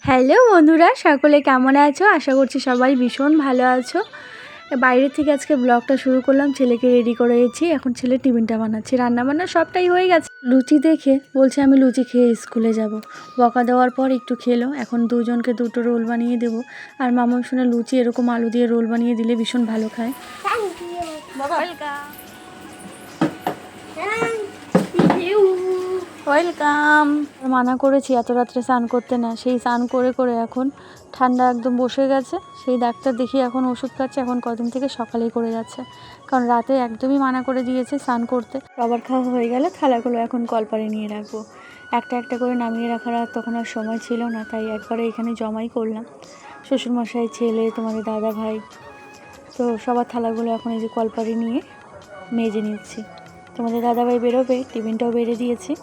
Hello বন্ধুরা, সকলে কেমন আছো? আশা করছি সবাই ভীষণ ভালো আছো। বাইরে থেকে আজকে ব্লগটা শুরু করলাম। ছেলেকে রেডি করেছি, এখন ছেলে টিফিনটা বানাচ্ছি। রান্নাবান্না সবটাই হয়ে গেছে। লুচি দেখে বলছে আমি লুচি খেয়ে স্কুলে যাব। বকা দেওয়ার পর একটু খেলো। এখন দুজনকে দুটো রোল বানিয়ে দেবো। আর মামা শুনে লুচি এরকম আলু দিয়ে রোল বানিয়ে দিলে ভীষণ ভালো খায়। ওয়েলকাম। মানা করেছি এত রাত্রে স্নান করতে না, সেই স্নান করে করে এখন ঠান্ডা একদম বসে গেছে। সেই ডাক্তার দেখিয়ে এখন ওষুধ খাচ্ছে। এখন কদিন থেকে সকালেই করে যাচ্ছে, কারণ রাতে একদমই মানা করে দিয়েছে স্নান করতে। খাবার খাওয়া হয়ে গেলে থালাগুলো এখন কলপারে নিয়ে রাখবো। একটা একটা করে নামিয়ে রাখার আর তখন আর সময় ছিল না, তাই একবারে এখানে জমাই করলাম। শ্বশুরমশাই, ছেলে, তোমাদের দাদা ভাই, তো সবার থালাগুলো এখন এই যে কলপারে নিয়ে মেজে নিচ্ছি। তোমাদের দাদাভাই বেরোবে, টিফিনটাও বেড়ে দিয়েছি।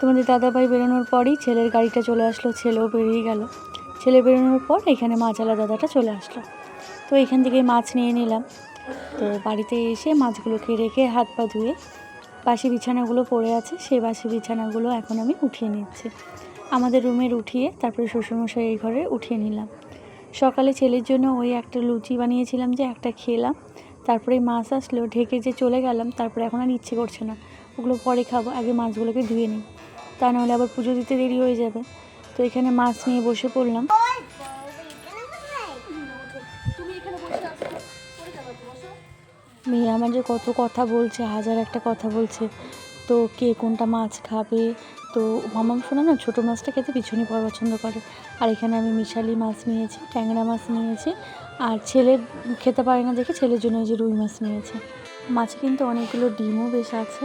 তোমাদের দাদাভাই বেরোনোর পরই ছেলের গাড়িটা চলে আসলো, ছেলেও বেরিয়ে গেল। ছেলে বেরোনোর পর এখানে মাছওয়ালা দাদাটা চলে আসলো, তো এখান থেকে মাছ নিয়ে নিলাম। তো বাড়িতে এসে মাছগুলোকে রেখে হাত পা ধুয়ে বাসি বিছানাগুলো পড়ে আছে, সেই বাসি বিছানাগুলো এখন আমি উঠিয়ে নিচ্ছি। আমাদের রুমের উঠিয়ে তারপরে শ্বশুরমশাই এই ঘরে উঠিয়ে নিলাম। সকালে ছেলের জন্য ওই একটা লুচি বানিয়েছিলাম, যে একটা খেলাম। তারপরে মাছ আসলো, ঢেকে যে চলে গেলাম। তারপরে এখন আর ইচ্ছে করছে না, ওগুলো পরে খাবো, আগে মাছগুলোকে ধুয়ে নিই, তা নাহলে আবার পুজো দিতে দেরি হয়ে যাবে। তো এখানে মাছ নিয়ে বসে পড়লাম। মেয়ে আমার যে কত কথা বলছে, হাজার একটা কথা বলছে। তো কে কোনটা মাছ খাবে, তো মামাম শোনা না ছোটো মাছটা খেতে ভীষণই পছন্দ করে। আর এখানে আমি মিশালি মাছ নিয়েছি, ট্যাংরা মাছ নিয়েছি। আর ছেলে খেতে পারে না দেখে ছেলের জন্য যে রুই মাছ নিয়েছে। মাছে কিন্তু অনেকগুলো ডিমও বেশ আছে।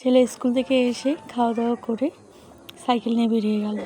ছেলে স্কুল থেকে এসে খাওয়া দাওয়া করে সাইকেল নিয়ে বেরিয়ে গেল।